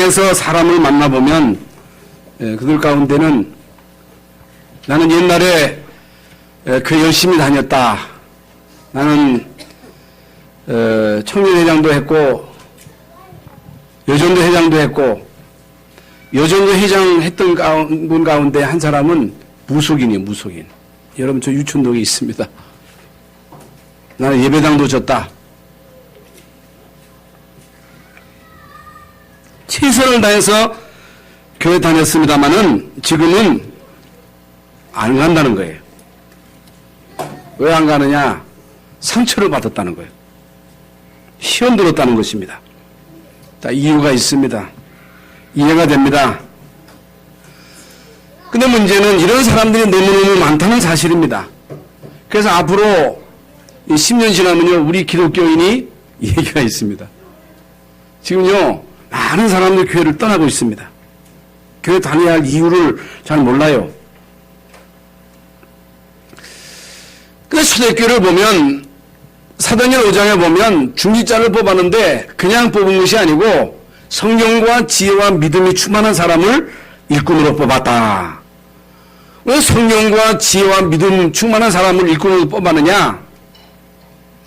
세상에서 사람을 만나보면 그들 가운데는 나는 옛날에 그 열심히 다녔다. 나는 청년회장도 했고 여전도 회장도 했고 여전도 회장 했던 분 가운데 한 사람은 무속인이에요. 무속인. 여러분 저 유춘동에 있습니다. 나는 예배당도 졌다. 최선을 다해서 교회 다녔습니다마는 지금은 안 간다는 거예요. 왜 안 가느냐? 상처를 받았다는 거예요. 시험 들었다는 것입니다. 다 이유가 있습니다. 이해가 됩니다. 근데 문제는 이런 사람들이 너무너무 많다는 사실입니다. 그래서 앞으로 10년 지나면요, 우리 기독교인이 얘기가 있습니다. 지금요, 많은 사람들이 교회를 떠나고 있습니다. 교회 다녀야 할 이유를 잘 몰라요. 근데 초대교회를 보면, 사도행전 5장에 보면 중직자를 뽑았는데 그냥 뽑은 것이 아니고 성령과 지혜와 믿음이 충만한 사람을 일꾼으로 뽑았다. 왜 성령과 지혜와 믿음 충만한 사람을 일꾼으로 뽑았느냐?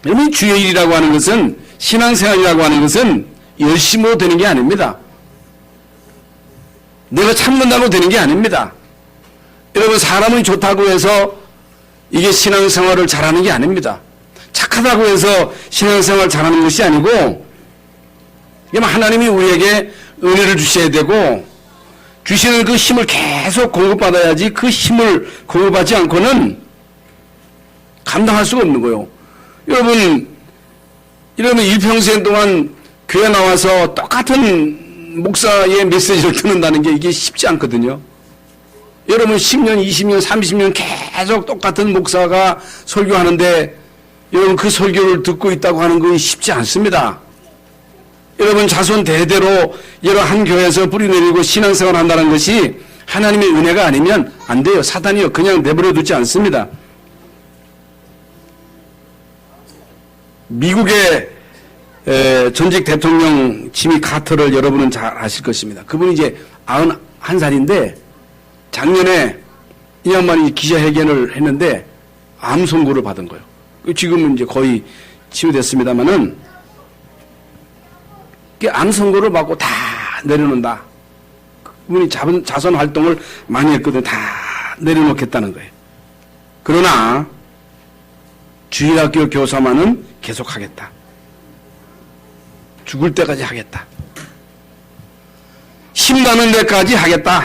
여러분, 주의 일이라고 하는 것은, 신앙생활이라고 하는 것은 열심으로 되는 게 아닙니다. 내가 참는다고 되는 게 아닙니다. 여러분, 사람이 좋다고 해서 이게 신앙생활을 잘하는 게 아닙니다. 착하다고 해서 신앙생활을 잘하는 것이 아니고, 하나님이 우리에게 은혜를 주셔야 되고, 주시는 그 힘을 계속 공급받아야지 그 힘을 공급받지 않고는 감당할 수가 없는 거예요. 여러분 일평생 동안 교회 나와서 똑같은 목사의 메시지를 듣는다는 게 이게 쉽지 않거든요. 여러분 10년, 20년, 30년 계속 똑같은 목사가 설교하는데 여러분 그 설교를 듣고 있다고 하는 건 쉽지 않습니다. 여러분 자손 대대로 여러 한 교회에서 뿌리내리고 신앙생활을 한다는 것이 하나님의 은혜가 아니면 안 돼요. 사단이요. 그냥 내버려 두지 않습니다. 미국의 전직 대통령 지미 카터를 여러분은 잘 아실 것입니다. 그분이 이제 91살인데 작년에 이 양반이 기자회견을 했는데 암 선고를 받은 거예요. 지금은 이제 거의 치유됐습니다만은 암 선고를 받고 다 내려놓는다. 그분이 자선 활동을 많이 했거든요. 다 내려놓겠다는 거예요. 그러나 주일학교 교사만은 계속하겠다. 죽을 때까지 하겠다. 힘나는 데까지 하겠다.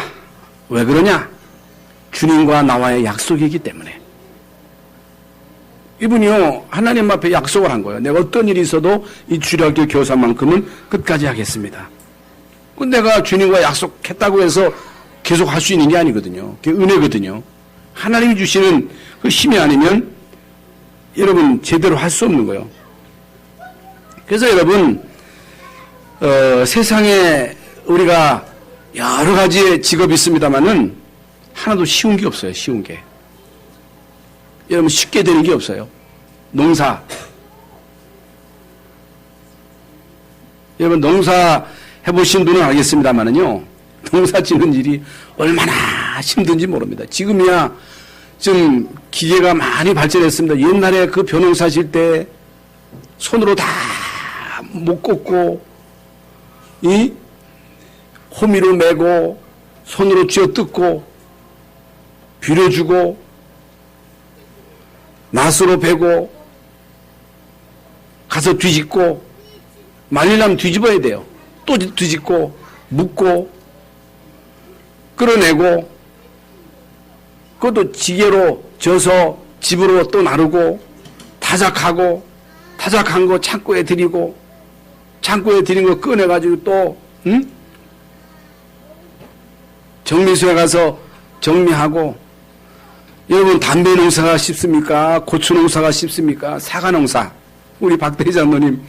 왜 그러냐? 주님과 나와의 약속이기 때문에. 이분이요, 하나님 앞에 약속을 한 거예요. 내가 어떤 일이 있어도 이 주일학교 교사만큼은 끝까지 하겠습니다. 내가 주님과 약속했다고 해서 계속 할 수 있는 게 아니거든요. 그게 은혜거든요. 하나님이 주시는 그 힘이 아니면 여러분 제대로 할 수 없는 거예요. 그래서 여러분 세상에 우리가 여러 가지의 직업이 있습니다만은 하나도 쉬운 게 없어요. 쉬운 게. 여러분 쉽게 되는 게 없어요. 농사. 여러분 농사 해보신 분은 알겠습니다만은요. 농사 짓는 일이 얼마나 힘든지 모릅니다. 지금이야 좀 기계가 많이 발전했습니다. 옛날에 그 벼농사 질 때 손으로 다 못 꽂고 이 호미로 메고 손으로 쥐어뜯고 비료주고 낫으로 베고 가서 뒤집고 말리려면 뒤집어야 돼요. 또 뒤집고 묶고 끌어내고 그것도 지게로 져서 집으로 또 나르고 타작하고 타작한 거 창고에 들이고 창고에 들인 거 꺼내가지고 또 정미소에 가서 정리하고. 여러분 담배 농사가 쉽습니까? 고추 농사가 쉽습니까? 사과 농사. 우리 박대희 장로님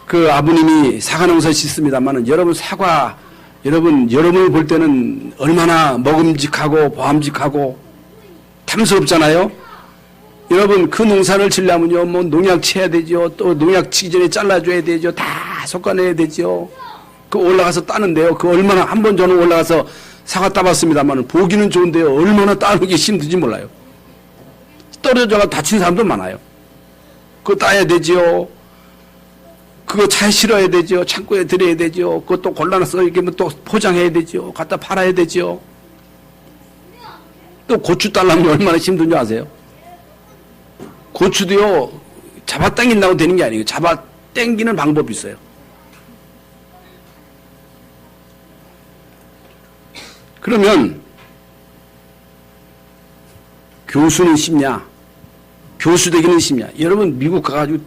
그 아버님이 사과 농사 짓습니다만은 여러분 사과 여러분을 볼 때는 얼마나 먹음직하고 보암직하고 탐스럽잖아요. 여러분 그 농사를 지려면요 뭐 농약 쳐야 되죠. 또 농약 치기 전에 잘라줘야 되죠. 다 솎아내야 되죠. 그 올라가서 따는데요. 그 얼마나, 한 번 저는 올라가서 사과 따봤습니다만 보기는 좋은데요. 얼마나 따는 게 힘든지 몰라요. 떨어져가 다친 사람도 많아요. 그거 따야 되지요. 그거 차에 실어야 되죠. 창고에 들여야 되죠. 그것도 골라서 이렇게 또 포장해야 되죠. 갖다 팔아야 되죠. 또 고추 따려면 얼마나 힘든지 아세요? 고추도요, 잡아 당긴다고 되는 게 아니에요. 잡아 당기는 방법이 있어요. 그러면 교수는 쉽냐? 교수 되기는 쉽냐? 여러분 미국 가가지고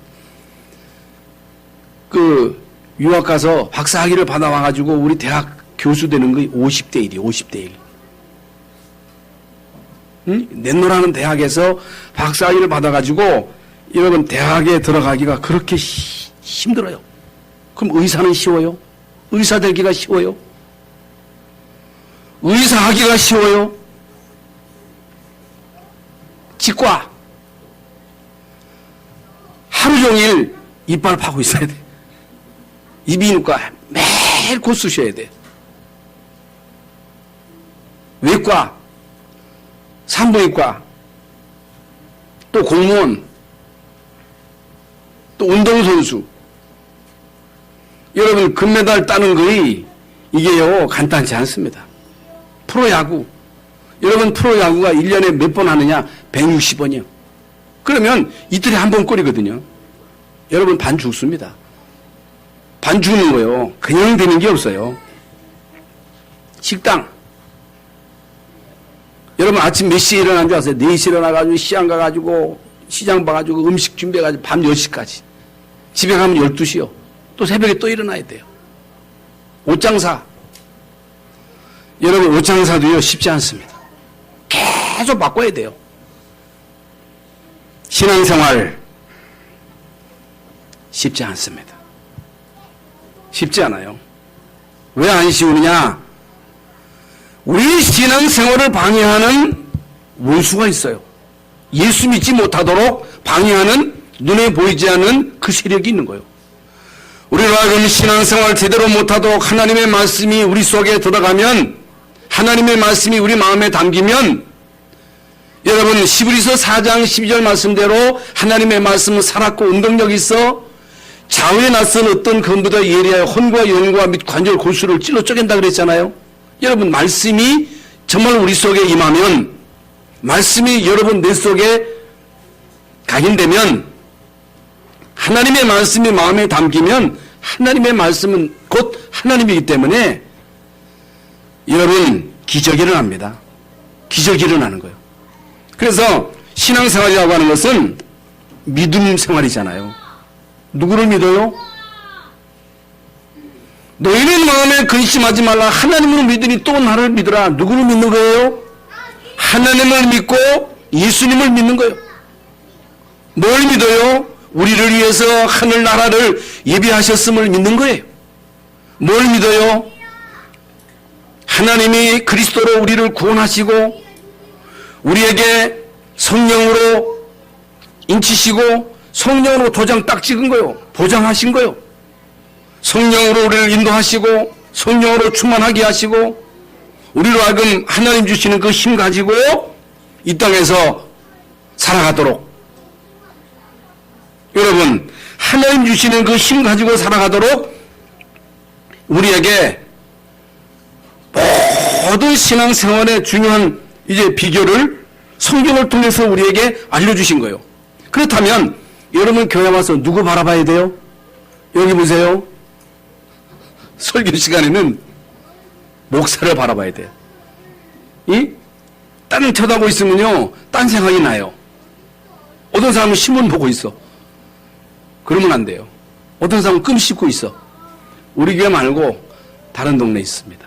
그 유학 가서 박사학위를 받아와가지고 우리 대학 교수 되는 거 50대 1이에요. 50대 1. 응? 넷노라는 대학에서 박사학위를 받아가지고 여러분 대학에 들어가기가 그렇게 힘들어요. 그럼 의사는 쉬워요? 의사 되기가 쉬워요? 의사 하기가 쉬워요? 치과 하루 종일 이빨 파고 있어야 돼. 이비인후과 매일 곧 쑤셔야 돼. 외과, 산부인과, 또 공무원, 또 운동선수. 여러분 금메달 따는 거이 이게요 간단치 않습니다. 프로야구. 여러분 프로야구가 1년에 몇 번 하느냐? 160번이요. 그러면 이틀에 한 번 꼴이거든요. 여러분 반 죽습니다. 반 죽는 거요. 그냥 되는 게 없어요. 식당. 여러분 아침 몇 시에 일어난 줄 아세요? 4시에 일어나가지고 시장 가가지고 시장 봐가지고 음식 준비해가지고 밤 10시까지. 집에 가면 12시요. 또 새벽에 또 일어나야 돼요. 옷장사. 여러분 옷장사도요 쉽지 않습니다. 계속 바꿔야 돼요. 신앙생활 쉽지 않습니다. 쉽지 않아요. 왜 안 쉬우느냐? 우리 신앙생활을 방해하는 원수가 있어요. 예수 믿지 못하도록 방해하는 눈에 보이지 않는 그 세력이 있는 거예요. 우리로 하여금 신앙생활 제대로 못하도록 하나님의 말씀이 우리 속에 들어가면, 하나님의 말씀이 우리 마음에 담기면, 여러분 히브리서 4장 12절 말씀대로 하나님의 말씀은 살았고 운동력이 있어 좌우에 낯선 어떤 검보다 예리하여 혼과 영과 및 관절 골수를 찔러 쪼갠다 그랬잖아요. 여러분 말씀이 정말 우리 속에 임하면, 말씀이 여러분 내 속에 각인되면, 하나님의 말씀이 마음에 담기면 하나님의 말씀은 곧 하나님이기 때문에 여러분 기적이 일어납니다. 기적이 일어나는 거예요. 그래서 신앙생활이라고 하는 것은 믿음 생활이잖아요. 누구를 믿어요? 너희는 마음에 근심하지 말라. 하나님을 믿으니 또 나를 믿으라. 누구를 믿는 거예요? 하나님을 믿고 예수님을 믿는 거예요. 뭘 믿어요? 우리를 위해서 하늘나라를 예비하셨음을 믿는 거예요. 뭘 믿어요? 하나님이 그리스도로 우리를 구원하시고 우리에게 성령으로 인치시고 성령으로 도장 딱 찍은 거요. 보장하신 거요. 성령으로 우리를 인도하시고 성령으로 충만하게 하시고 우리로 하여금 하나님 주시는 그 힘 가지고 이 땅에서 살아가도록, 여러분 하나님 주시는 그 힘 가지고 살아가도록 우리에게 모든 신앙생활의 중요한 이제 비결을 성경을 통해서 우리에게 알려주신 거예요. 그렇다면 여러분 교회 와서 누구 바라봐야 돼요? 여기 보세요. 설교 시간에는 목사를 바라봐야 돼요. 딴 쳐다보고 있으면요 딴 생각이 나요. 어떤 사람은 신문 보고 있어. 그러면 안 돼요. 어떤 사람은 끔 씹고 있어. 우리 교회 말고 다른 동네에 있습니다.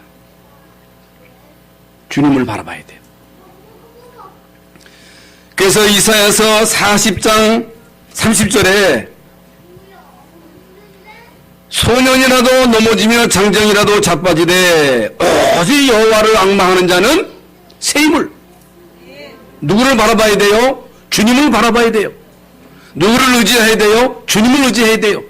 주님을 바라봐야 돼요. 그래서 이사야서 40장 30절에 소년이라도 넘어지며 장정이라도 자빠지되 오직 여호와를 앙망하는 자는 새 힘을. 누구를 바라봐야 돼요? 주님을 바라봐야 돼요. 누구를 의지해야 돼요? 주님을 의지해야 돼요.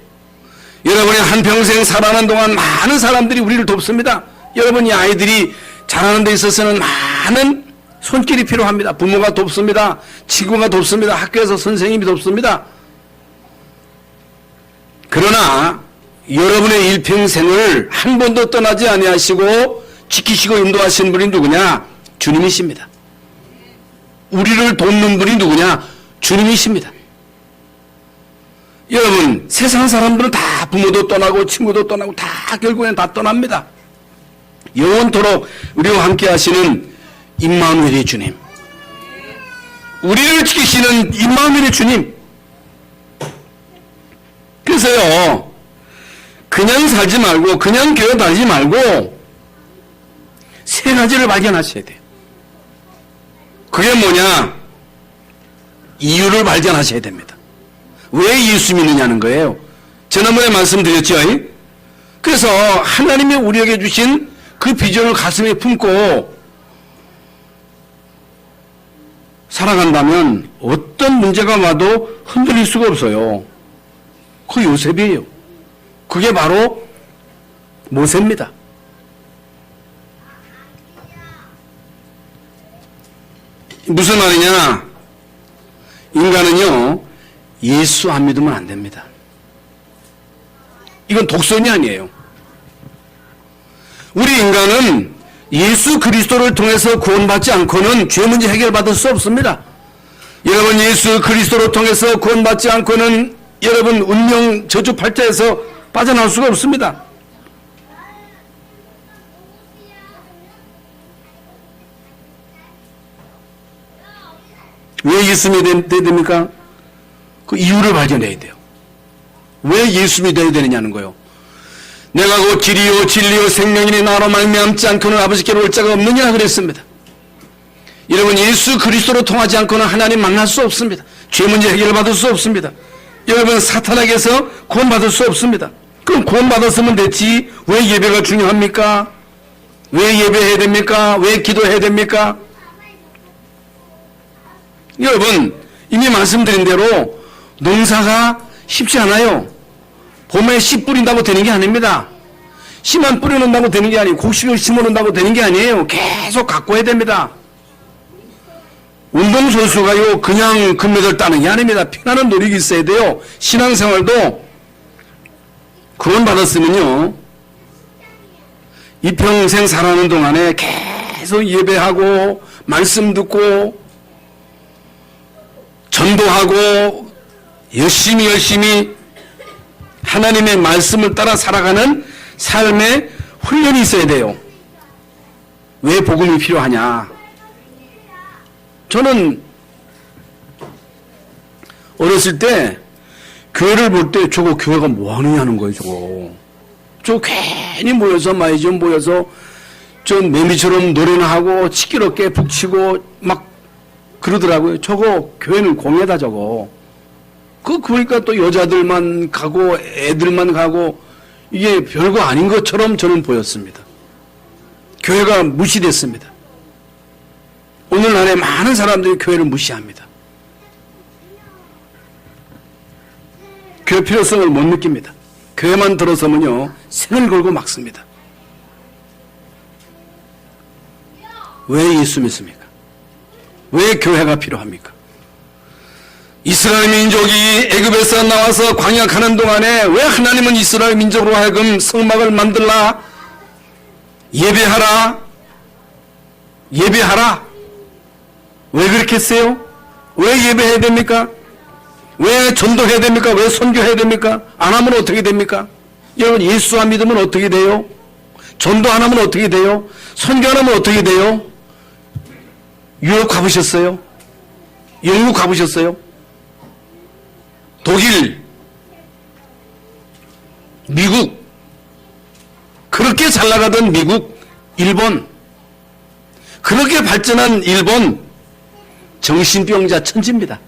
여러분이 한평생 살아가는 동안 많은 사람들이 우리를 돕습니다. 여러분이 아이들이 자라는 데 있어서는 많은 손길이 필요합니다. 부모가 돕습니다. 친구가 돕습니다. 학교에서 선생님이 돕습니다. 그러나 여러분의 일평생을 한 번도 떠나지 아니하시고 지키시고 인도하시는 분이 누구냐? 주님이십니다. 우리를 돕는 분이 누구냐? 주님이십니다. 여러분, 세상 사람들은 다 부모도 떠나고 친구도 떠나고 다 결국엔 다 떠납니다. 영원토록 우리와 함께 하시는 임마누엘의 주님, 우리를 지키시는 임마누엘의 주님. 그래서요, 그냥 살지 말고 그냥 교회 다니지 말고 세 가지를 발견하셔야 돼요. 그게 뭐냐? 이유를 발견하셔야 됩니다. 왜 예수 믿느냐는 거예요. 지난번에 말씀드렸죠. 그래서 하나님이 우리에게 주신 그 비전을 가슴에 품고 살아간다면 어떤 문제가 와도 흔들릴 수가 없어요. 그 요셉이에요. 그게 바로 모세입니다. 무슨 말이냐? 인간은요, 예수 안 믿으면 안 됩니다. 이건 독선이 아니에요. 우리 인간은 예수 그리스도를 통해서 구원받지 않고는 죄 문제 해결받을 수 없습니다. 여러분, 예수 그리스도를 통해서 구원받지 않고는 여러분 운명 저주 팔자에서 빠져나올 수가 없습니다. 왜 예수 믿어야 됩니까? 그 이유를 발견해야 돼요. 왜 예수 믿어야 되느냐는 거예요. 내가 곧 길이요 진리요 생명이니 나로 말미암지 않고는 아버지께로 올 자가 없느냐 그랬습니다. 여러분, 예수 그리스도로 통하지 않고는 하나님 만날 수 없습니다. 죄 문제 해결을 받을 수 없습니다. 여러분, 사탄에게서 구원받을 수 없습니다. 그럼 구원받았으면 됐지 왜 예배가 중요합니까? 왜 예배해야 됩니까? 왜 기도해야 됩니까? 여러분, 이미 말씀드린 대로 농사가 쉽지 않아요. 봄에 씨 뿌린다고 되는 게 아닙니다. 씨만 뿌려놓는다고 되는 게 아니고 곡식을 심어놓는다고 되는 게 아니에요. 계속 가꿔야 됩니다. 운동선수가요 그냥 금메달 따는 게 아닙니다. 피나는 노력이 있어야 돼요. 신앙생활도 구원받았으면요 이 평생 살아가는 동안에 계속 예배하고 말씀 듣고 전도하고 열심히 하나님의 말씀을 따라 살아가는 삶의 훈련이 있어야 돼요. 왜 복음이 필요하냐? 저는 어렸을 때 교회를 볼 때 저거 교회가 뭐 하느냐는 거예요. 저거 괜히 모여서 많이 좀 모여서 좀 매미처럼 노래나 하고 시끄럽게 북치고 막 그러더라고요. 저거 교회는 공예다 저거. 그러니까 또 여자들만 가고 애들만 가고 이게 별거 아닌 것처럼 저는 보였습니다. 교회가 무시됐습니다. 오늘날에 많은 사람들이 교회를 무시합니다. 교회 필요성을 못 느낍니다. 교회만 들어서면요 생을 걸고 막습니다. 왜 예수 믿습니까? 왜 교회가 필요합니까? 이스라엘 민족이 애굽에서 나와서 광야가는 동안에 왜 하나님은 이스라엘 민족으로 하여금 성막을 만들라? 예배하라? 왜 그렇게 했어요? 왜 예배해야 됩니까? 왜 전도해야 됩니까? 왜 선교해야 됩니까? 안 하면 어떻게 됩니까? 여러분, 예수 안 믿으면 어떻게 돼요? 전도 안 하면 어떻게 돼요? 선교 안 하면 어떻게 돼요? 유럽 가보셨어요? 영국 가보셨어요? 독일, 미국, 그렇게 잘 나가던 미국, 일본, 그렇게 발전한 일본, 정신병자 천지입니다.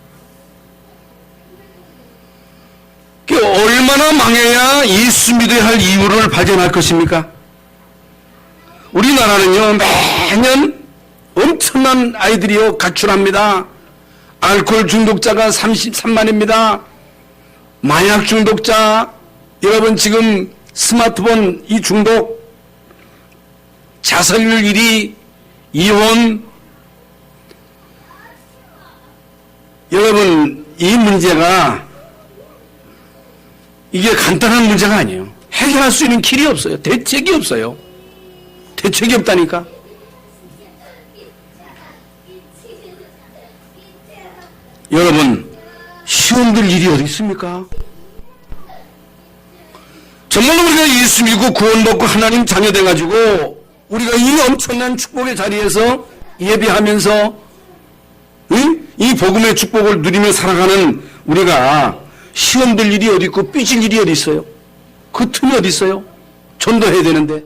얼마나 망해야 예수 믿어야 할 이유를 발견할 것입니까? 우리나라는요 매년 엄청난 아이들이요 가출합니다. 알코올 중독자가 33만입니다. 마약 중독자, 여러분 지금 스마트폰 이 중독, 자살률 1위, 이혼, 여러분 이 문제가 이게 간단한 문제가 아니에요. 해결할 수 있는 길이 없어요. 대책이 없어요. 대책이 없다니까. 여러분 시험될 일이 어디 있습니까? 정말로 우리가 예수 믿고 구원받고 하나님 자녀 돼가지고 우리가 이 엄청난 축복의 자리에서 예배하면서 이 복음의 축복을 누리며 살아가는 우리가 시험될 일이 어디 있고 삐질 일이 어디 있어요? 그 틈이 어디 있어요? 전도해야 되는데.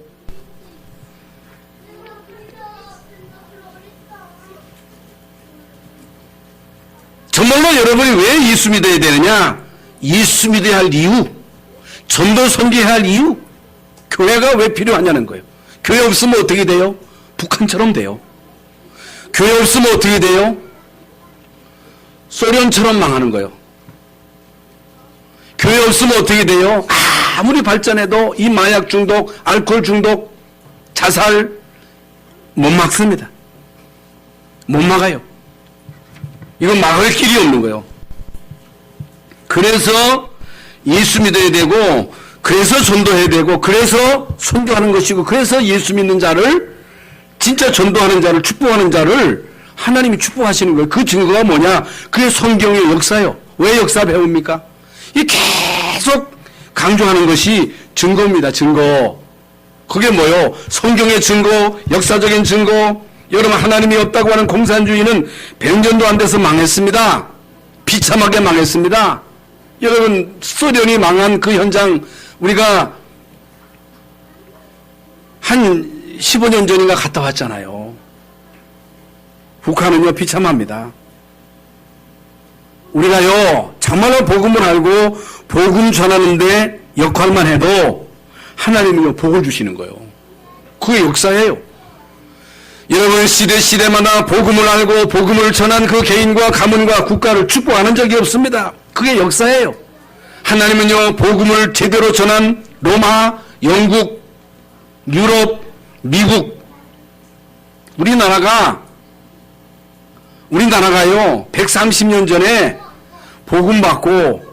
정말로 여러분이 왜 예수 믿어야 되느냐? 예수 믿어야 할 이유, 전도 선교해야 할 이유, 교회가 왜 필요하냐는 거예요. 교회 없으면 어떻게 돼요? 북한처럼 돼요. 교회 없으면 어떻게 돼요? 소련처럼 망하는 거예요. 교회 없으면 어떻게 돼요? 아무리 발전해도 이 마약 중독, 알코올 중독, 자살 못 막습니다. 못 막아요. 이건 막을 길이 없는 거예요. 그래서 예수 믿어야 되고, 그래서 전도해야 되고, 그래서 선교하는 것이고, 그래서 예수 믿는 자를, 진짜 전도하는 자를, 축복하는 자를 하나님이 축복하시는 거예요. 그 증거가 뭐냐? 그게 성경의 역사예요. 왜 역사 배웁니까? 이 계속 강조하는 것이 증거입니다. 증거. 그게 뭐요? 성경의 증거, 역사적인 증거. 여러분 하나님이 없다고 하는 공산주의는 100년도 안 돼서 망했습니다. 비참하게 망했습니다. 여러분 소련이 망한 그 현장 우리가 한 15년 전인가 갔다 왔잖아요. 북한은요 비참합니다. 우리가요 정말로 복음을 알고 복음 전하는데 역할만 해도 하나님이요 복을 주시는 거예요. 그게 역사예요. 여러분 시대마다 복음을 알고 복음을 전한 그 개인과 가문과 국가를 축복하는 적이 없습니다. 그게 역사예요. 하나님은요 복음을 제대로 전한 로마, 영국, 유럽, 미국 우리나라가요 130년 전에 복음 받고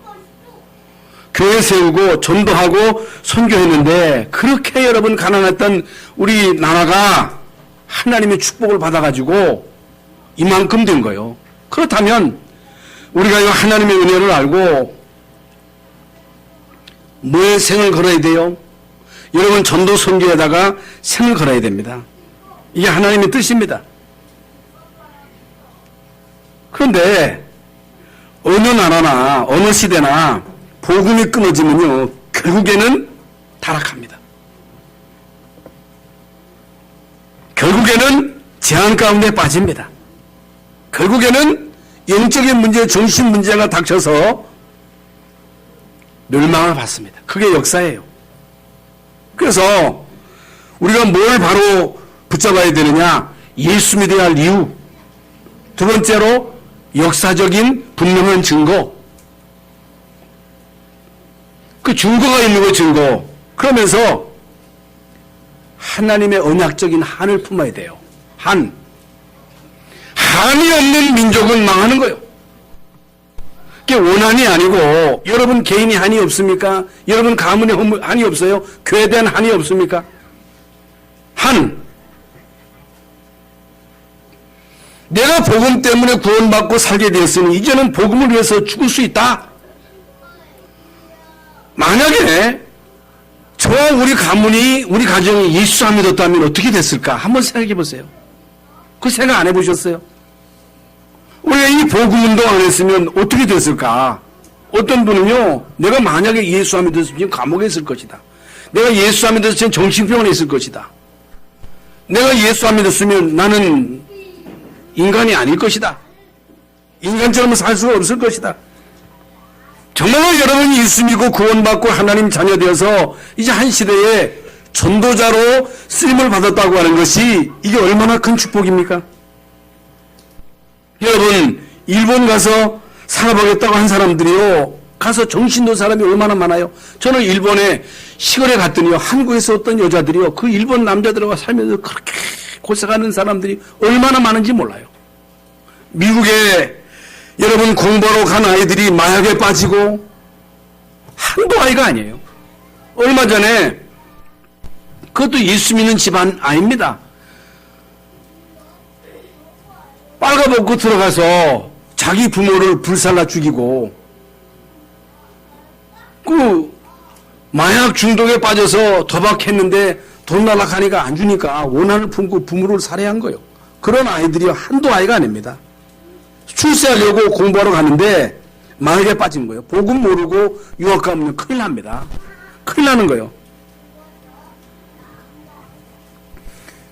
교회 세우고 전도하고 선교했는데 그렇게 여러분 가난했던 우리나라가 하나님의 축복을 받아가지고 이만큼 된 거예요. 그렇다면 우리가 이 하나님의 은혜를 알고 뭐에 생을 걸어야 돼요? 여러분 전도 선교에다가 생을 걸어야 됩니다. 이게 하나님의 뜻입니다. 그런데 어느 나라나 어느 시대나 복음이 끊어지면요 결국에는 타락합니다. 결국에는 재앙 가운데 빠집니다. 결국에는 영적인 문제, 정신 문제가 닥쳐서 멸망을 받습니다. 그게 역사예요. 그래서 우리가 뭘 바로 붙잡아야 되느냐? 예수 믿어야 할 이유. 두 번째로 역사적인 분명한 증거. 그 증거가 있는 거예요, 증거. 그러면서 하나님의 언약적인 한을 품어야 돼요. 한이 없는 민족은 망하는 거예요. 그게 원한이 아니고 여러분 개인이 한이 없습니까? 여러분 가문에 한이 없어요? 교회에 대한 한이 없습니까? 한. 내가 복음 때문에 구원받고 살게 되었으니 이제는 복음을 위해서 죽을 수 있다. 만약에 저와 우리 가문이, 우리 가정이 예수 안 믿었다면 어떻게 됐을까? 한번 생각해 보세요. 그 생각 안 해보셨어요? 우리가 이 복음 운동 안 했으면 어떻게 됐을까? 어떤 분은요, 내가 만약에 예수 안 믿었으면 지금 감옥에 있을 것이다. 내가 예수 안 믿었으면 정신병원에 있을 것이다. 내가 예수 안 믿었으면 나는 인간이 아닐 것이다. 인간처럼 살 수가 없을 것이다. 정말로 여러분이 예수 믿고 구원받고 하나님 자녀 되어서 이제 한 시대에 전도자로 쓰임을 받았다고 하는 것이 이게 얼마나 큰 축복입니까? 여러분 일본 가서 살아보겠다고 한 사람들이요 가서 정신 놓은 사람이 얼마나 많아요. 저는 일본에 시골에 갔더니요, 한국에서 어떤 여자들이요, 그 일본 남자들과 살면서 그렇게 고생하는 사람들이 얼마나 많은지 몰라요. 미국에 여러분 공부하러 간 아이들이 마약에 빠지고 한두 아이가 아니에요. 얼마 전에 그것도 예수 믿는 집안 아닙니다. 빨가벗고 들어가서 자기 부모를 불살라 죽이고 그 마약 중독에 빠져서 도박했는데 돈 날락하니까 안 주니까 원한을 품고 부모를 살해한 거예요. 그런 아이들이 한두 아이가 아닙니다. 출세하려고 공부하러 가는데 마약에 빠진 거예요. 복음 모르고 유학 가면 큰일 납니다. 큰일 나는 거예요.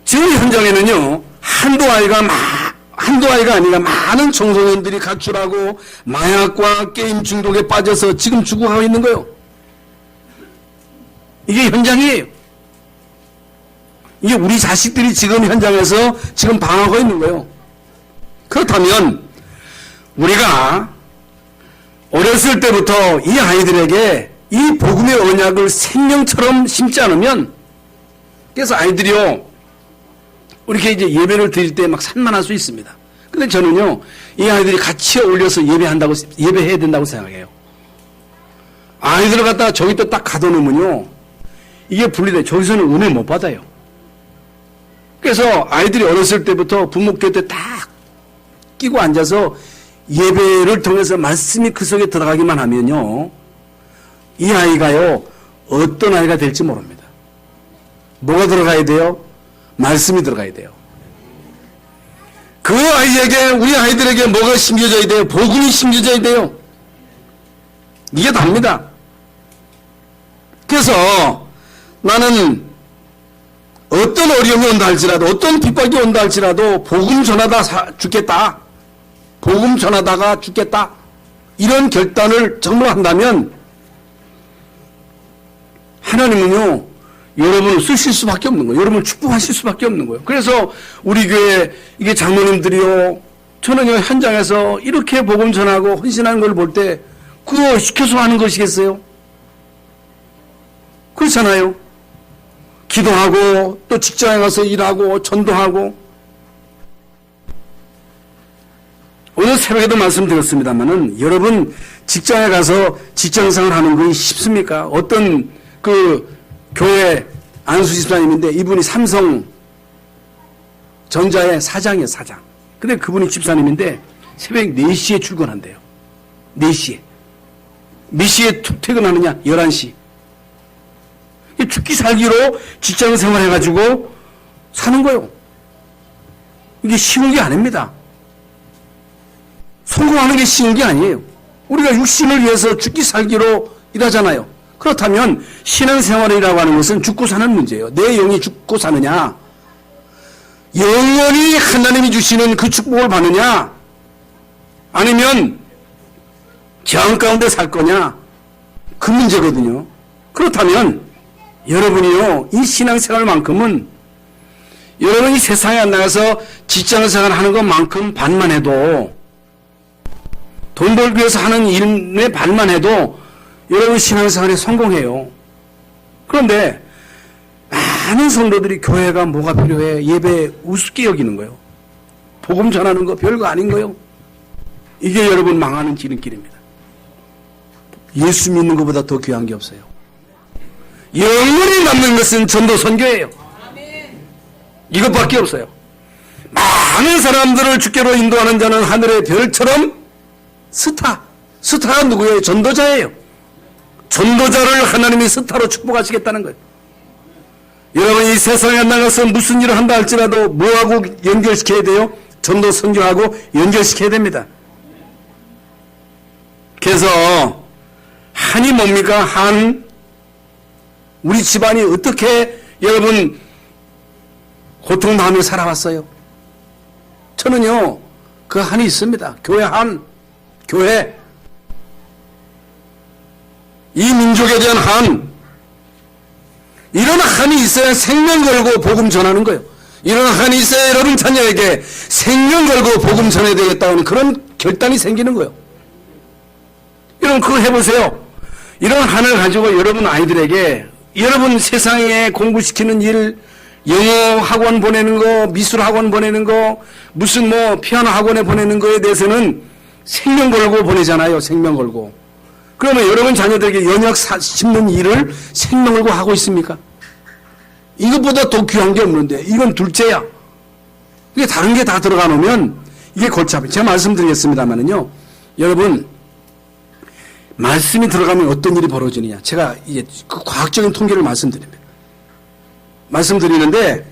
지금 현장에는요, 한두 아이가 아니라 많은 청소년들이 가출하고 마약과 게임 중독에 빠져서 지금 죽어가고 있는 거예요. 이게 현장이에요. 이게 우리 자식들이 지금 현장에서 지금 당하고 있는 거예요. 그렇다면 우리가 어렸을 때부터 이 아이들에게 이 복음의 언약을 생명처럼 심지 않으면, 그래서 아이들이요, 이렇게 이제 예배를 드릴 때 막 산만할 수 있습니다. 근데 저는요, 이 아이들이 같이 어울려서 예배해야 된다고 생각해요. 아이들을 갖다가 저기다 딱 가둬놓으면요, 이게 분리돼. 저기서는 은혜 못 받아요. 그래서 아이들이 어렸을 때부터 부모 곁에 딱 끼고 앉아서 예배를 통해서 말씀이 그 속에 들어가기만 하면요, 이 아이가요, 어떤 아이가 될지 모릅니다. 뭐가 들어가야 돼요? 말씀이 들어가야 돼요. 그 아이에게, 우리 아이들에게 뭐가 심겨져야 돼요? 복음이 심겨져야 돼요. 이게 답니다. 그래서 나는 어떤 어려움이 온다 할지라도, 어떤 핍박이 온다 할지라도 복음 전하다 죽겠다. 복음 전하다가 죽겠다. 이런 결단을 정말 한다면 하나님은요, 여러분을 쓰실 수밖에 없는 거예요. 여러분을 축복하실 수밖에 없는 거예요. 그래서 우리 교회 이게 장로님들이요, 저는요, 현장에서 이렇게 복음 전하고 헌신하는 걸 볼 때 그거 시켜서 하는 것이겠어요? 그렇잖아요. 기도하고 또 직장에 가서 일하고 전도하고. 오늘 새벽에도 말씀드렸습니다만은 여러분 직장에 가서 직장생활 하는 건 쉽습니까? 어떤 그 교회 안수 집사님인데 이분이 삼성 전자의 사장이에요, 사장. 근데 그분이 집사님인데 새벽 4시에 출근한대요. 4시에. 몇 시에 퇴근하느냐? 11시. 죽기 살기로 직장 생활 해가지고 사는 거예요. 이게 쉬운 게 아닙니다. 성공하는 게 쉬운 게 아니에요. 우리가 육신을 위해서 죽기 살기로 일하잖아요. 그렇다면 신앙생활이라고 하는 것은 죽고 사는 문제예요. 내 영이 죽고 사느냐, 영원히 하나님이 주시는 그 축복을 받느냐, 아니면 정 가운데 살 거냐, 그 문제거든요. 그렇다면 여러분이요, 이 신앙생활만큼은 여러분이 세상에 안 나가서 직장생활 하는 것만큼 반만 해도, 돈 벌기 위해서 하는 일의 반만 해도 여러분 신앙생활에 성공해요. 그런데 많은 성도들이 교회가 뭐가 필요해? 예배 우습게 여기는 거예요. 복음 전하는 거 별거 아닌 거예요. 이게 여러분 망하는 지름길입니다. 예수 믿는 것보다 더 귀한 게 없어요. 영원히 남는 것은 전도 선교예요. 이것밖에 없어요. 많은 사람들을 주께로 인도하는 자는 하늘의 별처럼 스타가 누구예요? 전도자예요. 전도자를 하나님이 스타로 축복하시겠다는 거예요. 여러분 이 세상에 나가서 무슨 일을 한다 할지라도 뭐하고 연결시켜야 돼요? 전도 선교하고 연결시켜야 됩니다. 그래서 한이 뭡니까? 한. 우리 집안이 어떻게 여러분 고통당하며 살아왔어요? 저는요, 그 한이 있습니다. 교회 한, 교회. 이 민족에 대한 한. 이런 한이 있어야 생명 걸고 복음 전하는 거예요. 이런 한이 있어야 여러분 자녀에게 생명 걸고 복음 전해야 되겠다는 그런 결단이 생기는 거예요. 여러분 그거 해보세요. 이런 한을 가지고 여러분 아이들에게 여러분 세상에 공부시키는 일, 영어 학원 보내는 거, 미술 학원 보내는 거, 무슨 뭐 피아노 학원에 보내는 거에 대해서는 생명 걸고 보내잖아요. 생명 걸고. 그러면 여러분 자녀들에게 연약 심는 일을 생명 걸고 하고 있습니까? 이것보다 더 귀한 게 없는데 이건 둘째야. 이게 다른 게 다 들어가 놓으면 이게 골치 아파요. 제가 말씀드리겠습니다만은요. 여러분 말씀이 들어가면 어떤 일이 벌어지느냐. 제가 이게 그 과학적인 통계를 말씀드리는데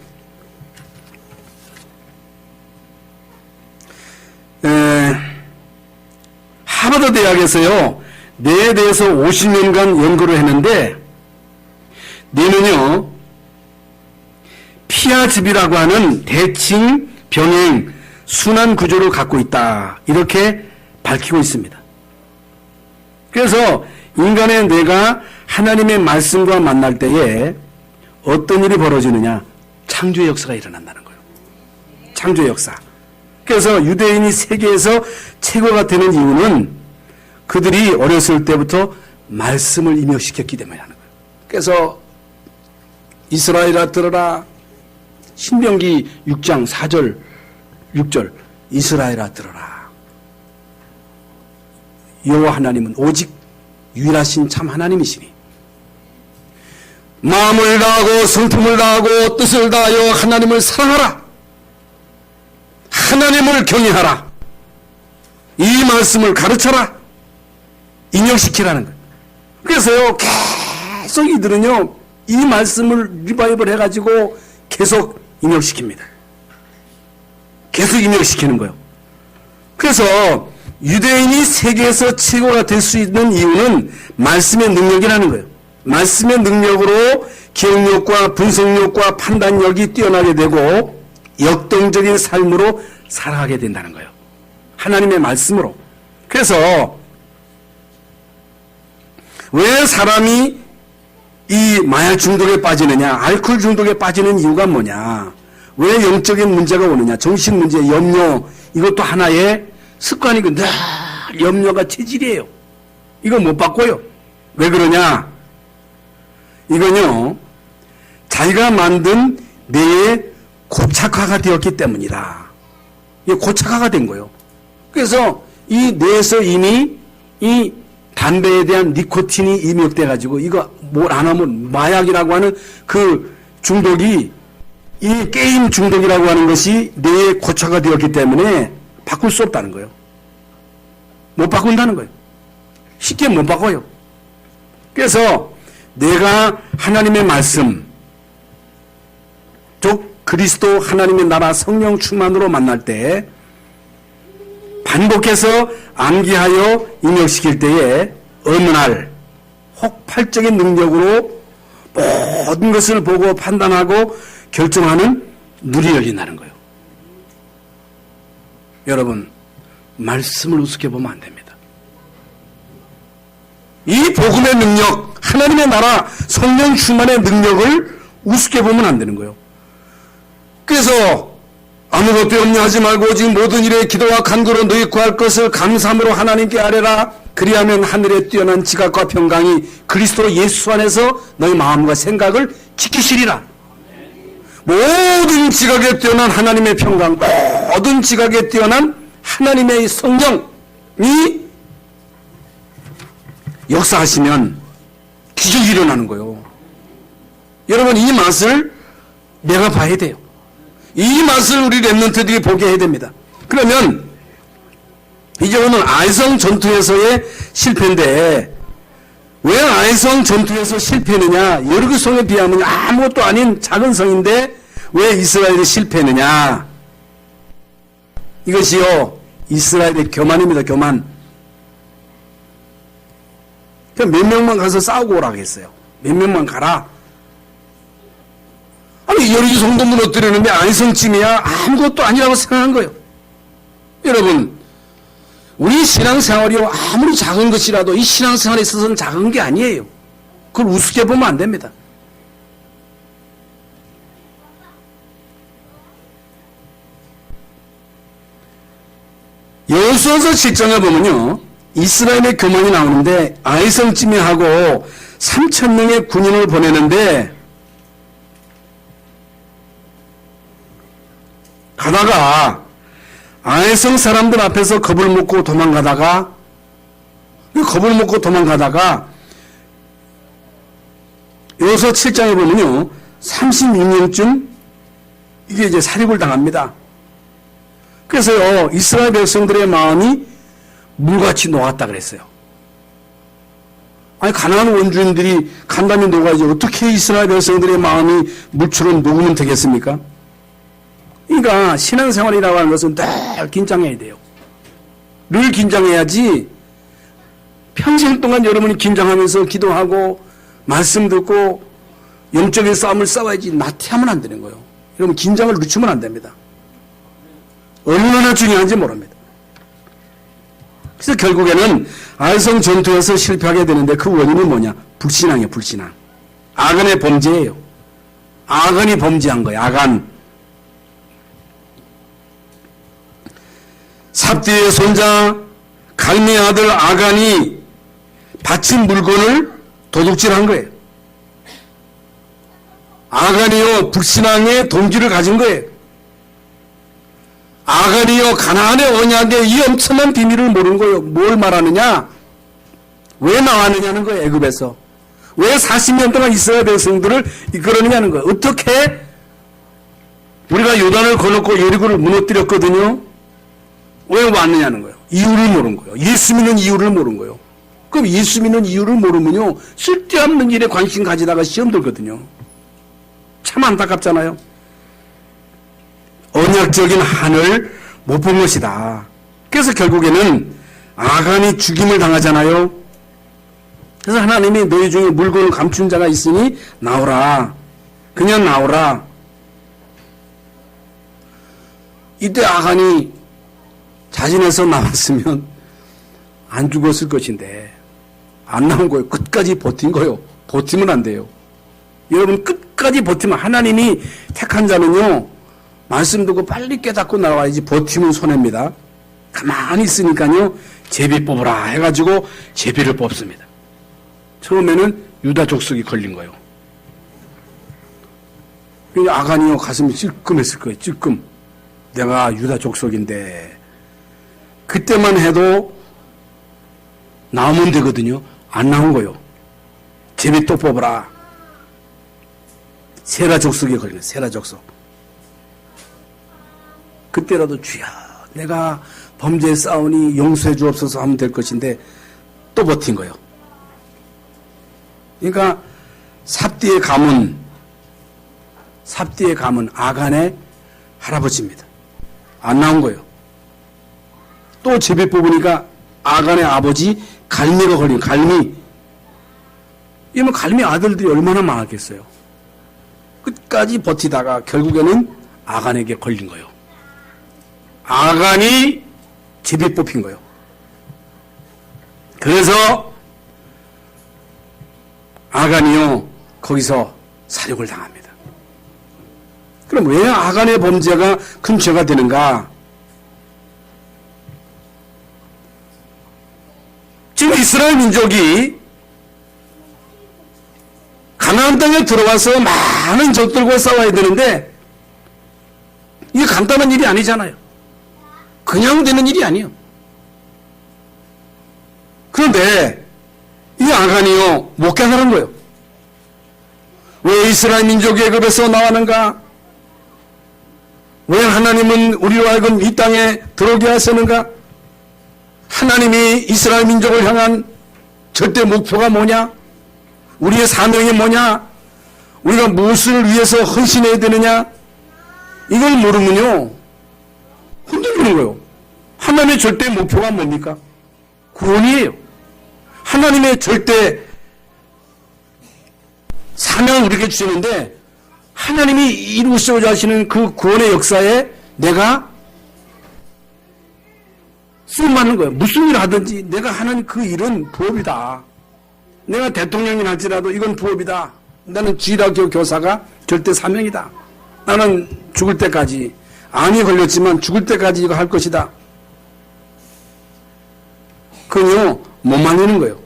하버드 대학에서요. 뇌에 대해서 50년간 연구를 했는데 뇌는요. 피하즙이라고 하는 대칭 병행 순환 구조를 갖고 있다. 이렇게 밝히고 있습니다. 그래서 인간의 뇌가 하나님의 말씀과 만날 때에 어떤 일이 벌어지느냐? 창조의 역사가 일어난다는 거예요. 창조의 역사. 그래서 유대인이 세계에서 최고가 되는 이유는 그들이 어렸을 때부터 말씀을 임역시켰기 때문에 하는 거예요. 그래서 이스라엘아 들어라. 신명기 6장 4절 6절 이스라엘아 들어라. 여호와 하나님은 오직 유일하신 참 하나님이시니 마음을 다하고 성품을 다하고 뜻을 다하여 하나님을 사랑하라. 하나님을 경외하라. 이 말씀을 가르쳐라. 인용시키라는 거예요. 그래서요 계속 이들은요 이 말씀을 리바이벌 해가지고 계속 인용시킵니다. 계속 인용시키는 거예요. 그래서 유대인이 세계에서 최고가 될 수 있는 이유는 말씀의 능력이라는 거예요. 말씀의 능력으로 기억력과 분석력과 판단력이 뛰어나게 되고 역동적인 삶으로 살아가게 된다는 거예요. 하나님의 말씀으로. 그래서 왜 사람이 이 마약 중독에 빠지느냐, 알코올 중독에 빠지는 이유가 뭐냐, 왜 영적인 문제가 오느냐, 정신 문제, 염려, 이것도 하나의 습관이고 늘 염려가 체질이에요. 이거 못 바꿔요. 왜 그러냐? 이건요 자기가 만든 뇌에 고착화가 되었기 때문이다. 이게 고착화가 된 거예요. 그래서 이 뇌에서 이미 이 담배에 대한 니코틴이 입력돼 가지고 이거 뭘 안 하면 마약이라고 하는 그 중독이 이 게임 중독이라고 하는 것이 뇌에 고착화가 되었기 때문에 바꿀 수 없다는 거예요. 못 바꾼다는 거예요. 쉽게 못 바꿔요. 그래서 내가 하나님의 말씀, 즉 그리스도 하나님의 나라 성령 충만으로 만날 때 반복해서 암기하여 입력시킬 때에 어느 날 폭발적인 능력으로 모든 것을 보고 판단하고 결정하는 눈이 열린다는 거예요. 여러분 말씀을 우습게 보면 안 됩니다. 이 복음의 능력, 하나님의 나라 성령 충만의 능력을 우습게 보면 안 되는 거예요. 그래서 아무것도 염려하지 말고 오직 모든 일에 기도와 간구로 너희 구할 것을 감사함으로 하나님께 아뢰라. 그리하면 하늘에 뛰어난 지각과 평강이 그리스도 예수 안에서 너희 마음과 생각을 지키시리라. 모든 지각에 뛰어난 하나님의 평강, 모든 지각에 뛰어난 하나님의 성령이 역사하시면 기적이 일어나는 거예요. 여러분 이 맛을 내가 봐야 돼요. 이 맛을 우리 랩런트들이 보게 해야 됩니다. 그러면 이제 오늘 아이성 전투에서의 실패인데 왜 아이성 전투에서 실패했느냐? 여리고 성에 비하면 아무것도 아닌 작은 성인데 왜 이스라엘이 실패했느냐? 이것이요 이스라엘의 교만입니다. 교만. 그냥 몇 명만 가서 싸우고 오라고 했어요. 몇 명만 가라. 아니 여리고 성도 무너뜨리는데 아이성쯤이야 아무것도 아니라고 생각한 거예요. 여러분 우리 신앙생활이요 아무리 작은 것이라도 이 신앙생활에 있어서는 작은 게 아니에요. 그걸 우습게 보면 안 됩니다. 여호수아서 7장에 보면요 이스라엘의 교만이 나오는데 아이성쯤에 하고 3,000명의 군인을 보내는데 가다가 아이성 사람들 앞에서 겁을 먹고 도망가다가 여호수아 7장에 보면요 36년쯤 이게 이제 살육을 당합니다. 그래서요 이스라엘 백성들의 마음이 물같이 녹았다 그랬어요. 아니 가나안 원주민들이 간담이 녹아야지 어떻게 이스라엘 백성들의 마음이 물처럼 녹으면 되겠습니까? 그러니까 신앙생활이라고 하는 것은 늘 긴장해야 돼요. 늘 긴장해야지 평생 동안 여러분이 긴장하면서 기도하고 말씀 듣고 영적인 싸움을 싸워야지 나태하면 안 되는 거예요. 여러분 긴장을 늦추면 안 됩니다. 얼마나 중요한지 모릅니다. 그래서 결국에는 아이성 전투에서 실패하게 되는데 그 원인이 뭐냐? 불신앙이에요. 불신앙. 아간의 범죄예요. 아간이 범죄한 거예요. 아간. 삽디의 손자 갈미의 아들 아간이 바친 물건을 도둑질한 거예요. 아간이요 불신앙의 동기를 가진 거예요. 아간이요 가나안의 언약의 이 엄청난 비밀을 모르는 거예요. 뭘 말하느냐? 왜 나왔느냐는 거예요. 애굽에서. 왜 40년 동안 이스라엘 백성들을 이끌어내냐는 거예요. 어떻게 우리가 요단을 건넜고 여리고를 무너뜨렸거든요. 왜 왔느냐는 거예요. 이유를 모르는 거예요. 예수 믿는 이유를 모르는 거예요. 그럼 예수 믿는 이유를 모르면요 쓸데없는 일에 관심 가지다가 시험 들거든요. 참 안타깝잖아요. 언약적인 한을 못 본 것이다. 그래서 결국에는 아간이 죽임을 당하잖아요. 그래서 하나님이 너희 중에 물건을 감춘 자가 있으니 나오라. 그냥 나오라. 이때 아간이 자진해서 나왔으면 안 죽었을 것인데 안 나온 거예요. 끝까지 버틴 거예요. 버티면 안 돼요. 여러분 끝까지 버티면 하나님이 택한 자는요 말씀 듣고 빨리 깨닫고 나와야지 버티면 손해입니다. 가만히 있으니까요 제비 뽑으라 해가지고 제비를 뽑습니다. 처음에는 유다 족속이 걸린 거예요. 아간이요 가슴이 찔끔했을 거예요. 찔끔. 내가 유다 족속인데 그때만 해도 나오면 되거든요. 안 나온 거예요. 제비 또 뽑으라. 세라 족속에 걸린 거예요. 세라 족속. 그때라도 주여 내가 범죄에 싸우니 용서해 주옵소서 하면 될 것인데 또 버틴 거예요. 그러니까 삽디의 가문 아간의 할아버지입니다. 안 나온 거예요. 또 제비 뽑으니까 아간의 아버지 갈미가 걸린 갈미. 이러면 갈미 아들들이 얼마나 많았겠어요. 끝까지 버티다가 결국에는 아간에게 걸린 거예요. 아간이 제비 뽑힌 거예요. 그래서 아간이요 거기서 사륙을 당합니다. 그럼 왜 아간의 범죄가 큰 죄가 되는가? 지금 이스라엘 민족이 가나안 땅에 들어와서 많은 적들과 싸워야 되는데 이게 간단한 일이 아니잖아요. 그냥 되는 일이 아니에요. 그런데 이 아간이요 못 깨달은 거예요. 왜 이스라엘 민족이 애굽에서 나왔는가? 왜 하나님은 우리로 하여금 이 땅에 들어오게 하셨는가? 하나님이 이스라엘 민족을 향한 절대 목표가 뭐냐? 우리의 사명이 뭐냐? 우리가 무엇을 위해서 헌신해야 되느냐? 이걸 모르면요 흔들리는 거예요. 하나님의 절대 목표가 뭡니까? 구원이에요. 하나님의 절대 사명을 우리에게 주시는데 하나님이 이루시고자 하시는 그 구원의 역사에 내가 쓰임받는 거예요. 무슨 일을 하든지 내가 하는 그 일은 부업이다. 내가 대통령이 할지라도 이건 부업이다. 나는 지휘학교 교사가 절대 사명이다. 나는 죽을 때까지 암이 걸렸지만 죽을 때까지 이거 할 것이다. 그건요, 못 말리는 거예요.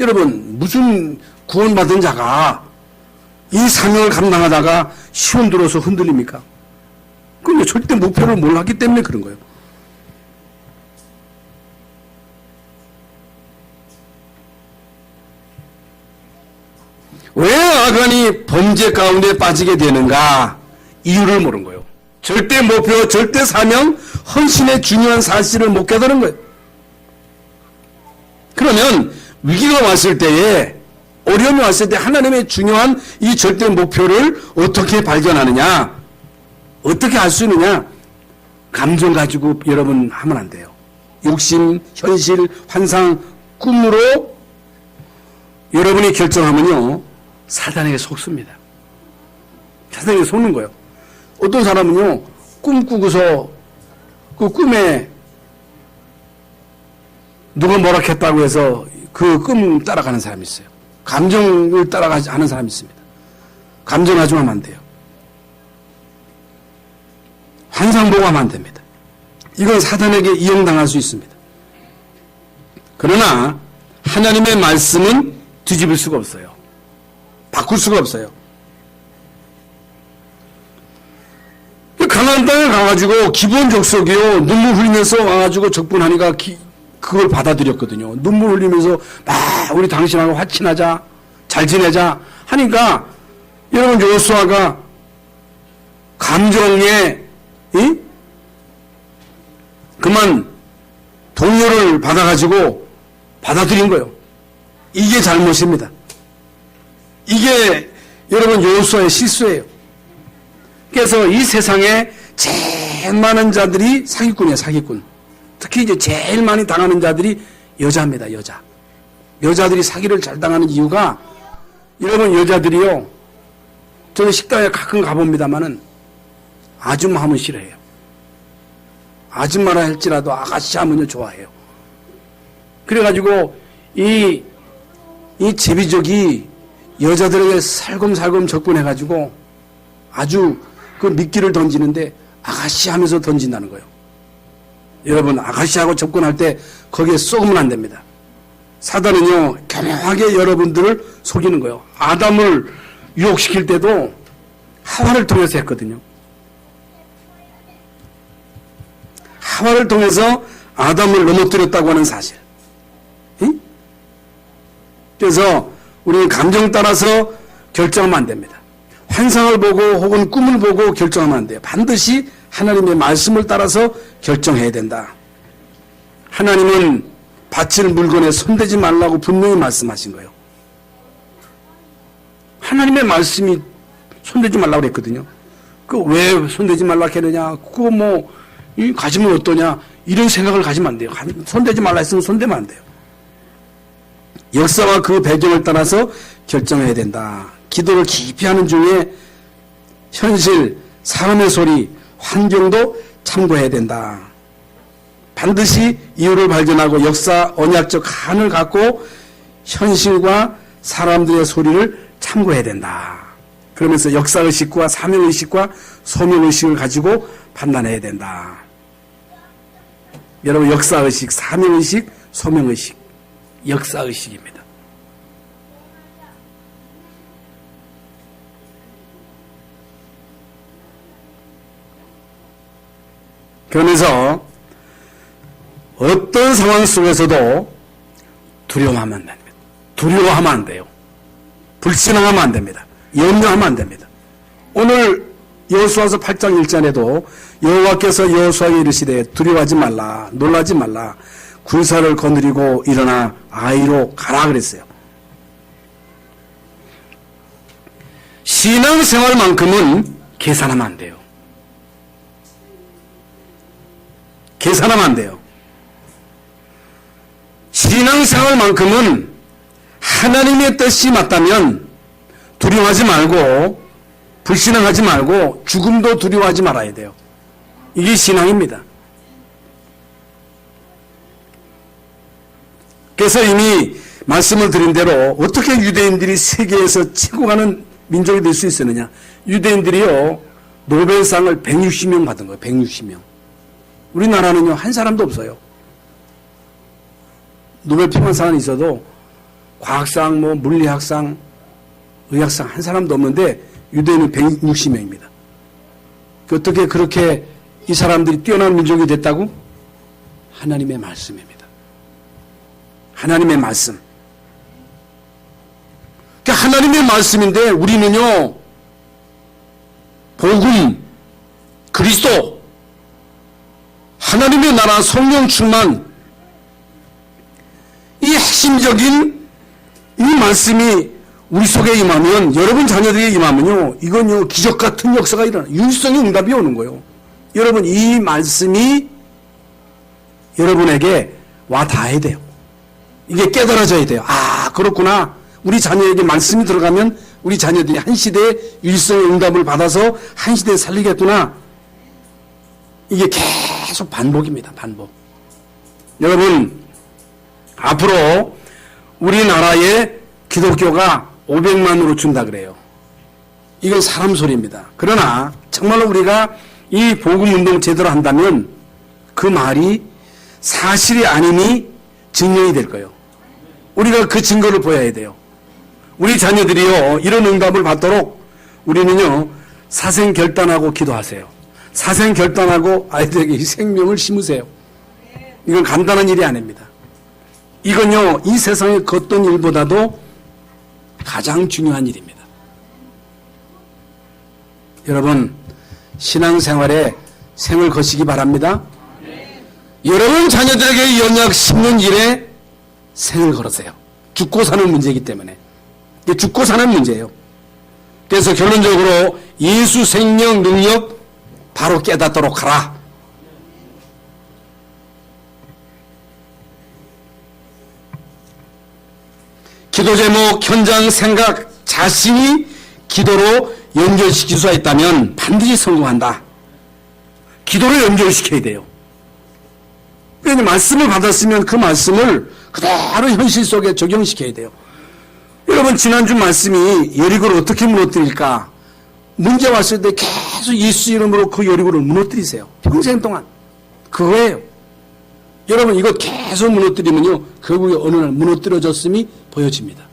여러분, 무슨 구원받은 자가 이 사명을 감당하다가 시험 들어서 흔들립니까? 그건 절대 목표를 몰랐기 때문에 그런 거예요. 왜 아간이 범죄 가운데 빠지게 되는가? 이유를 모르는 거예요. 절대 목표, 절대 사명, 헌신의 중요한 사실을 못 깨달은 거예요. 그러면 위기가 왔을 때에, 어려움이 왔을 때 하나님의 중요한 이 절대 목표를 어떻게 발견하느냐? 어떻게 알 수 있느냐? 감정 가지고 여러분 하면 안 돼요. 욕심, 현실, 환상, 꿈으로 여러분이 결정하면요, 사단에게 속습니다. 사단에게 속는 거예요. 어떤 사람은요, 꿈 꾸고서 그 꿈에 누가 뭐라 했다고 해서 그 꿈 따라가는 사람이 있어요. 감정을 따라가지 않은 사람이 있습니다. 감정 가지고 하면 안 돼요. 환상 보고 하면 안 됩니다. 이건 사단에게 이용당할 수 있습니다. 그러나 하나님의 말씀은 뒤집을 수가 없어요. 바꿀 수가 없어요. 가나안 땅에 가가지고 기본 족속이요, 눈물 흘리면서 와가지고 적분하니까 그걸 받아들였거든요. 눈물 흘리면서 막 우리 당신하고 화친하자, 잘 지내자 하니까 여러분 여호수아가 감정에 그만 동료를 받아가지고 받아들인 거예요. 이게 잘못입니다. 이게 여러분 여호수아의 실수예요. 그래서 이 세상에 제일 많은 자들이 사기꾼이에요, 사기꾼. 특히 이제 제일 많이 당하는 자들이 여자입니다, 여자. 여자들이 사기를 잘 당하는 이유가, 여러분 여자들이요, 저는 식당에 가끔 가봅니다만은 아줌마 하면 싫어해요. 아줌마라 할지라도 아가씨 하면요 좋아해요. 그래가지고 이 제비족이 여자들에게 살금살금 접근해가지고 아주 그 미끼를 던지는데 아가씨 하면서 던진다는 거예요. 여러분, 아가씨하고 접근할 때 거기에 쏘면 안 됩니다. 사단은요, 교묘하게 여러분들을 속이는 거예요. 아담을 유혹시킬 때도 하와를 통해서 했거든요. 하와를 통해서 아담을 넘어뜨렸다고 하는 사실. 응? 그래서 우리는 감정 따라서 결정하면 안 됩니다. 환상을 보고 혹은 꿈을 보고 결정하면 안 돼요. 반드시 하나님의 말씀을 따라서 결정해야 된다. 하나님은 바칠 물건에 손대지 말라고 분명히 말씀하신 거예요. 하나님의 말씀이 손대지 말라고 그랬거든요. 그 왜 손대지 말라고 했느냐, 그거 뭐 가지면 어떠냐, 이런 생각을 가지면 안 돼요. 손대지 말라 했으면 손대면 안 돼요. 역사와 그 배경을 따라서 결정해야 된다. 기도를 깊이 하는 중에 현실, 사람의 소리, 환경도 참고해야 된다. 반드시 이유를 발견하고 역사, 언약적 한을 갖고 현실과 사람들의 소리를 참고해야 된다. 그러면서 역사의식과 사명의식과 소명의식을 가지고 판단해야 된다. 여러분, 역사의식, 사명의식, 소명의식, 역사의식입니다. 그러면서 어떤 상황 속에서도 두려워하면 안 됩니다. 두려워하면 안 돼요. 불신앙하면 안 됩니다. 염려하면 안 됩니다. 오늘 여호수아서 8장 1절에도 여호와께서 여호수아에게 이르시되 두려워하지 말라, 놀라지 말라, 군사를 거느리고 일어나 아이로 가라 그랬어요. 신앙생활만큼은 계산하면 안 돼요. 계산하면 안 돼요. 신앙생활만큼은 하나님의 뜻이 맞다면 두려워하지 말고, 불신앙하지 말고 죽음도 두려워하지 말아야 돼요. 이게 신앙입니다. 그래서 이미 말씀을 드린 대로 어떻게 유대인들이 세계에서 치고 가는 민족이 될 수 있었느냐. 유대인들이요, 노벨상을 160명 받은 거예요. 160명. 우리나라는요, 한 사람도 없어요. 노벨 평화상은 있어도 과학상, 뭐 물리학상, 의학상 한 사람도 없는데 유대인은 160명입니다. 어떻게 그렇게 이 사람들이 뛰어난 민족이 됐다고? 하나님의 말씀입니다. 하나님의 말씀. 그러니까 하나님의 말씀인데 우리는요, 복음, 그리스도, 하나님의 나라, 성령 충만, 이 핵심적인 이 말씀이 우리 속에 임하면, 여러분 자녀들에게 임하면요, 이건요, 기적 같은 역사가 일어나요. 율성의 응답이 오는 거예요. 여러분, 이 말씀이 여러분에게 와 닿아야 돼요. 이게 깨달아져야 돼요. 아, 그렇구나. 우리 자녀에게 말씀이 들어가면 우리 자녀들이 한 시대의 율성의 응답을 받아서 한 시대에 살리겠구나. 이게 계속 반복입니다. 반복. 여러분, 앞으로 우리나라에 기독교가 500만으로 준다 그래요. 이건 사람 소리입니다. 그러나 정말로 우리가 이 복음운동 제대로 한다면 그 말이 사실이 아님이 증명이 될 거예요. 우리가 그 증거를 보여야 돼요. 우리 자녀들이요, 이런 응답을 받도록 우리는요, 사생결단하고 기도하세요. 사생결단하고 아이들에게 생명을 심으세요. 이건 간단한 일이 아닙니다. 이건요, 이 세상의 어떤 일보다도 가장 중요한 일입니다. 여러분, 신앙생활에 생을 거시기 바랍니다. 여러분 자녀들에게 연약 심는 일에 생을 걸으세요. 죽고 사는 문제이기 때문에. 이게 죽고 사는 문제예요. 그래서 결론적으로 예수 생명 능력 바로 깨닫도록 하라. 기도 제목, 현장, 생각, 자신이 기도로 연결시킬 수가 있다면 반드시 성공한다. 기도를 연결시켜야 돼요. 그러니까 말씀을 받았으면 그 말씀을 그대로 현실 속에 적용시켜야 돼요. 여러분, 지난주 말씀이 여리고를 어떻게 무너뜨릴까? 문제 왔을 때 계속 예수 이름으로 그 여리고를 무너뜨리세요. 평생 동안. 그거예요. 여러분, 이거 계속 무너뜨리면요, 결국에 어느 날 무너뜨려졌음이 보여집니다.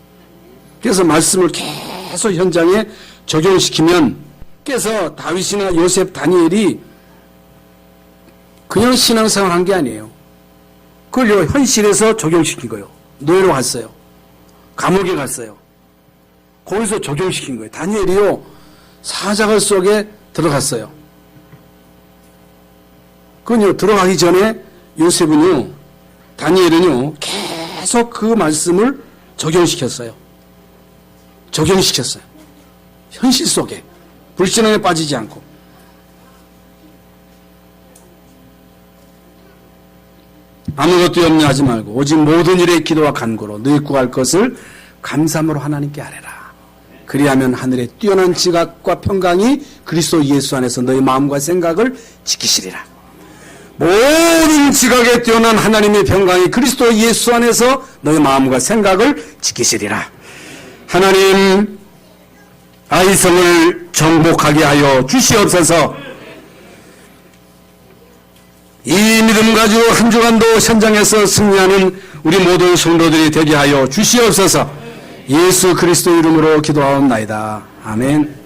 그래서 말씀을 계속 현장에 적용시키면, 그래서 다윗이나 요셉, 다니엘이 그냥 신앙생활 한 게 아니에요. 그걸 현실에서 적용시킨 거예요. 노예로 갔어요. 감옥에 갔어요. 거기서 적용시킨 거예요. 다니엘이요, 사자굴 속에 들어갔어요. 그건요, 들어가기 전에 요셉은요, 다니엘은요, 계속 그 말씀을 적용시켰어요. 적용시켰어요. 현실 속에. 불신앙에 빠지지 않고. 아무것도 염려하지 말고 오직 모든 일에 기도와 간구로 너희 구할 것을 감사함으로 하나님께 아뢰라. 그리하면 하늘의 뛰어난 지각과 평강이 그리스도 예수 안에서 너희 마음과 생각을 지키시리라. 모든 지각에 뛰어난 하나님의 평강이 그리스도 예수 안에서 너희 마음과 생각을 지키시리라. 하나님, 아이성을 정복하게 하여 주시옵소서. 이 믿음 가지고 한 주간도 현장에서 승리하는 우리 모든 성도들이 되게 하여 주시옵소서. 예수 그리스도 이름으로 기도하옵나이다. 아멘.